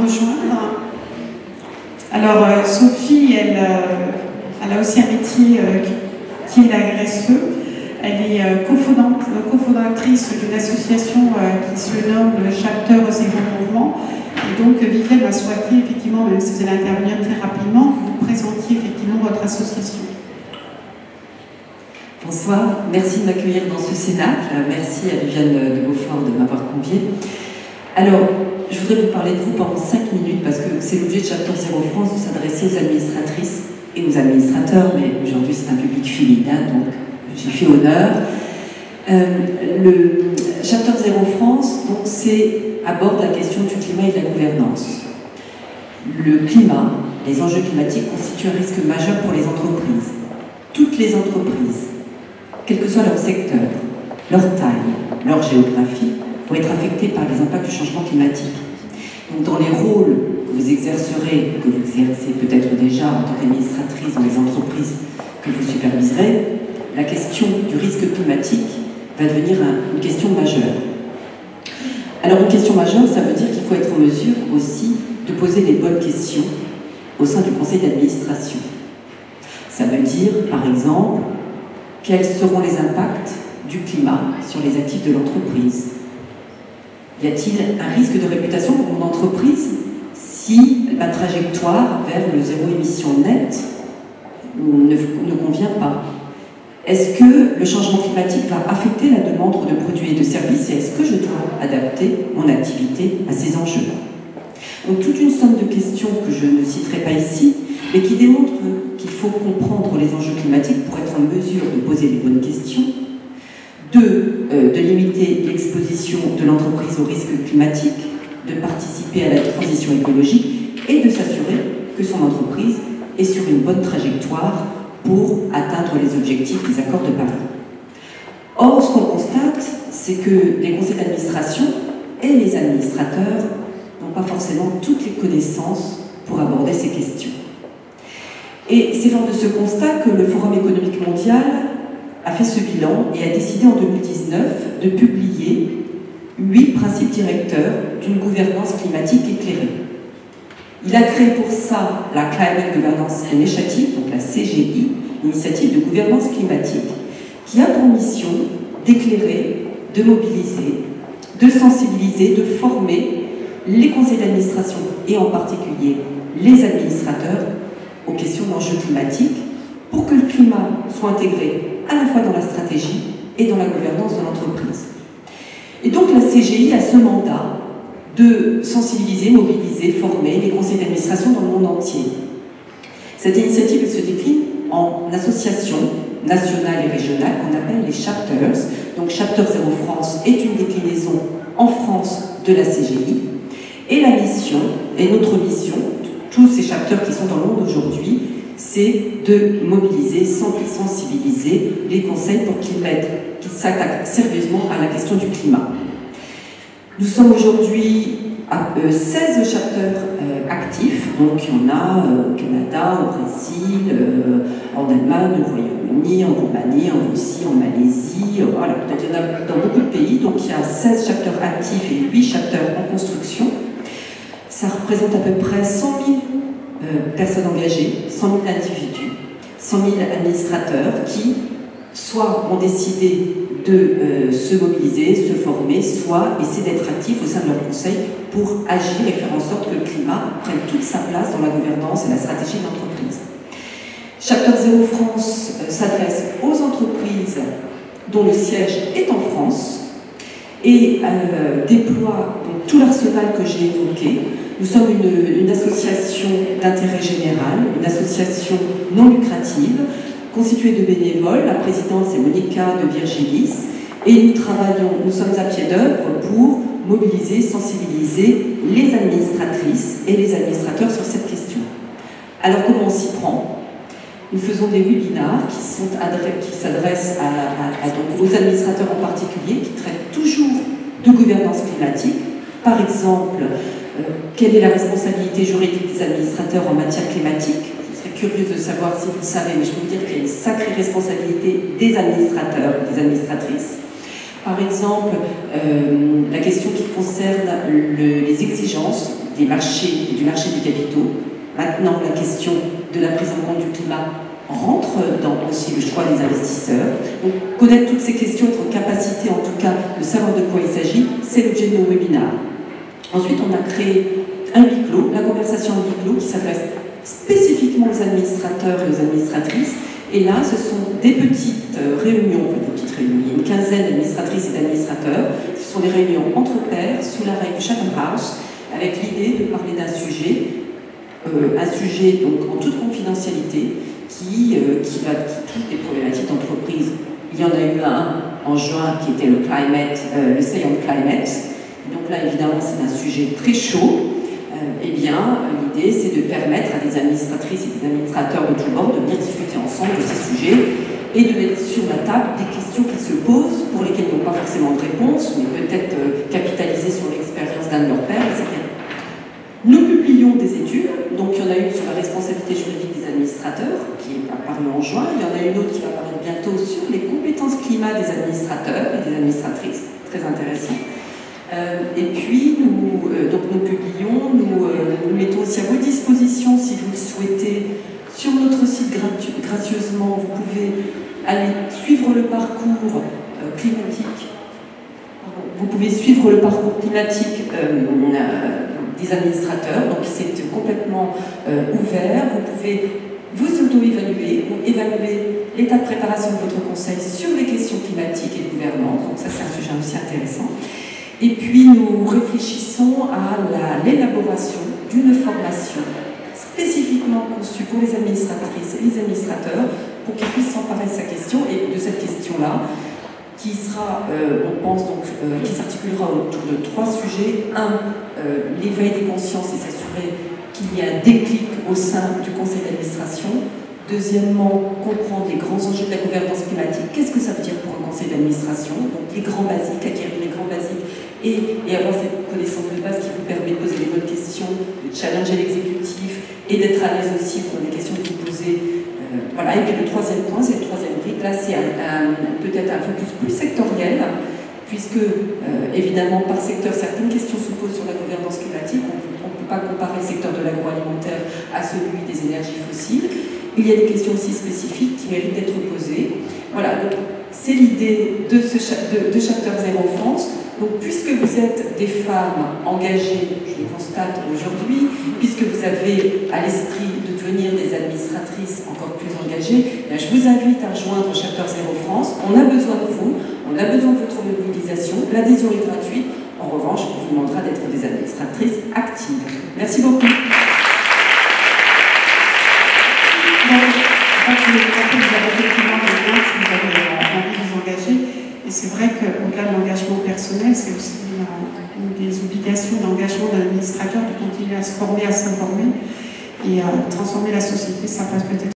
rejoindre. Alors, Sophie, elle a aussi un métier qui est la RSE. Elle est cofondatrice d'une association qui se nomme le Chapter Zéro Mouvement. Et donc, Viviane a souhaité, effectivement, même si vous allez intervenir très rapidement, que vous présentiez effectivement votre association. Bonsoir, merci de m'accueillir dans ce cénacle. Merci à Viviane de Beaufort de m'avoir conviée. Alors, je voudrais vous parler de vous pendant 5 minutes parce que c'est l'objet de Chapter Zéro France de s'adresser aux administratrices et aux administrateurs, mais aujourd'hui c'est un public féminin, donc j'y fais honneur. Le Chapter Zéro France aborde la question du climat et de la gouvernance. Le climat, les enjeux climatiques constituent un risque majeur pour les entreprises. Toutes les entreprises, quel que soit leur secteur, leur taille, leur géographie, vont être affectées par les impacts du changement climatique. Donc dans les rôles que vous exercerez, que vous exercez peut-être déjà en tant qu'administratrice dans les entreprises que vous superviserez, la question du risque climatique va devenir une question majeure. Alors une question majeure, ça veut dire qu'il faut être en mesure aussi de poser les bonnes questions au sein du conseil d'administration. Ça veut dire, par exemple, quels seront les impacts du climat sur les actifs de l'entreprise? Y a-t-il un risque de réputation pour mon entreprise si ma trajectoire vers le zéro émission net ne convient pas? Est-ce que le changement climatique va affecter la demande de produits et de services et est-ce que je dois adapter mon activité à ces enjeux? Donc toute une somme de questions que je ne citerai pas ici, mais qui démontrent qu'il faut comprendre les enjeux climatiques pour être en mesure de poser les bonnes questions, de limiter l'exposition de l'entreprise aux risques climatiques, de participer à la transition écologique et de s'assurer que son entreprise est sur une bonne trajectoire pour atteindre les objectifs des accords de Paris. Or, ce qu'on constate, c'est que les conseils d'administration et les administrateurs n'ont pas forcément toutes les connaissances pour aborder ces questions. Et c'est lors de ce constat que le Forum économique mondial a fait ce bilan et a décidé en 2019 de publier 8 principes directeurs d'une gouvernance climatique éclairée. Il a créé pour ça la Climate Governance Initiative, donc la CGI, initiative de gouvernance climatique, qui a pour mission d'éclairer, de mobiliser, de sensibiliser, de former les conseils d'administration et en particulier les administrateurs aux questions d'enjeux climatiques pour que le climat soit intégré à la fois dans la stratégie et dans la gouvernance de l'entreprise. Et donc la CGI a ce mandat de sensibiliser, mobiliser, former les conseils d'administration dans le monde entier. Cette initiative elle se décline en associations nationales et régionales qu'on appelle les chapters. Donc Chapter Zéro France est une déclinaison en France de la CGI. Et la mission, et notre mission, tous ces chapters qui sont dans le monde aujourd'hui, c'est de mobiliser, sensibiliser les conseils pour qu'ils s'attaquent sérieusement à la question du climat. Nous sommes aujourd'hui à 16 chapters actifs, donc il y en a au Canada, au Brésil, en Allemagne, au Royaume-Uni, en Roumanie, en Russie, en Malaisie, voilà, peut-être il y en a dans beaucoup de pays, donc il y a 16 chapters actifs et 8 chapters en construction. Ça représente à peu près 100 000 personnes engagées, 100 000 individus, 100 000 administrateurs qui soit ont décidé de se mobiliser, se former, soit essayer d'être actifs au sein de leur conseil pour agir et faire en sorte que le climat prenne toute sa place dans la gouvernance et la stratégie de l'entreprise. Chapter Zéro France s'adresse aux entreprises dont le siège est en France et déploie donc, tout l'arsenal que j'ai évoqué. Nous sommes une association d'intérêt général, une association non lucrative, constituée de bénévoles. La présidente, c'est Monica de Virgilis. Et nous sommes à pied d'œuvre pour mobiliser, sensibiliser les administratrices et les administrateurs sur cette question. Alors, comment on s'y prend? Nous faisons des webinars qui s'adressent donc, aux administrateurs en particulier, qui traitent toujours de gouvernance climatique. Par exemple, quelle est la responsabilité juridique des administrateurs en matière climatique? Je serais curieuse de savoir si vous le savez, mais je peux vous dire qu'il y a une sacrée responsabilité des administrateurs et des administratrices. Par exemple, la question qui concerne les exigences des marchés et du marché du capitaux. Maintenant, la question de la prise en compte du climat rentre dans aussi le choix des investisseurs. Donc, connaître toutes ces questions, être en capacité en tout cas de savoir de quoi il s'agit, c'est l'objet de nos webinaires. Ensuite, on a créé un huis clos, la conversation en huis clos, qui s'adresse spécifiquement aux administrateurs et aux administratrices. Et là, ce sont des petites réunions, il y a une quinzaine d'administratrices et d'administrateurs. Ce sont des réunions entre pairs, sous la règle du Chatham House, avec l'idée de parler d'un sujet, donc en toute confidentialité, qui touche des problématiques d'entreprise. Il y en a eu un en juin qui était le Say on Climate. Donc là, évidemment, c'est un sujet très chaud. Eh bien, l'idée, c'est de permettre à des administratrices et des administrateurs de tous bords de venir discuter ensemble de ces sujets et de mettre sur la table des questions qui se posent, pour lesquelles ils n'ont pas forcément de réponse, mais peut-être capitaliser sur l'expérience d'un de leurs pairs, etc. Nous publions des études, donc il y en a une sur la responsabilité juridique des administrateurs, qui est apparue en juin, il y en a une autre qui va apparaître bientôt sur les compétences climat des administrateurs et des administratrices, très intéressant. Et puis, nous publions, nous mettons aussi à votre disposition, si vous le souhaitez, sur notre site gracieusement, vous pouvez aller suivre le parcours climatique. Vous pouvez suivre le parcours climatique des administrateurs, donc c'est complètement ouvert. Vous pouvez vous auto-évaluer, évaluer l'état de préparation de votre conseil sur les questions climatiques et de gouvernance, donc ça c'est un sujet aussi intéressant. Et puis nous réfléchissons à l'élaboration d'une formation spécifiquement conçue pour les administratrices et les administrateurs pour qu'ils puissent s'emparer de sa question et de cette question-là qui sera, on pense donc, qui s'articulera autour de 3 sujets. Un, l'éveil des consciences et s'assurer qu'il y a un déclic au sein du conseil d'administration. Deuxièmement, comprendre les grands enjeux de la gouvernance climatique. Qu'est-ce que ça veut dire pour un conseil d'administration? Donc les grands basiques, acquérir les grands basiques et avoir cette connaissance de base qui vous permet de poser les bonnes questions, de challenger l'exécutif et d'être à l'aise aussi pour les questions que vous posez. Voilà. Et puis le troisième point, c'est le troisième brique. Là, c'est peut-être un focus plus sectoriel, puisque évidemment par secteur, certaines questions se posent sur la gouvernance climatique. On ne peut pas comparer le secteur de l'agroalimentaire à celui des énergies fossiles. Il y a des questions aussi spécifiques qui méritent d'être posées. Voilà, donc c'est l'idée de Chapter Zero France. Donc puisque vous êtes des femmes engagées, je le constate aujourd'hui, puisque vous avez à l'esprit de devenir des administratrices encore plus engagées, je vous invite à rejoindre Chapter Zero France. On a besoin de vous, on a besoin de votre mobilisation. L'adhésion est gratuite. En revanche, on vous demandera d'être des administratrices actives. Merci beaucoup. Et c'est vrai qu'au-delà de l'engagement personnel, c'est aussi une des obligations d'engagement d'un administrateur de continuer à se former, à s'informer et à transformer la société. Ça passe peut-être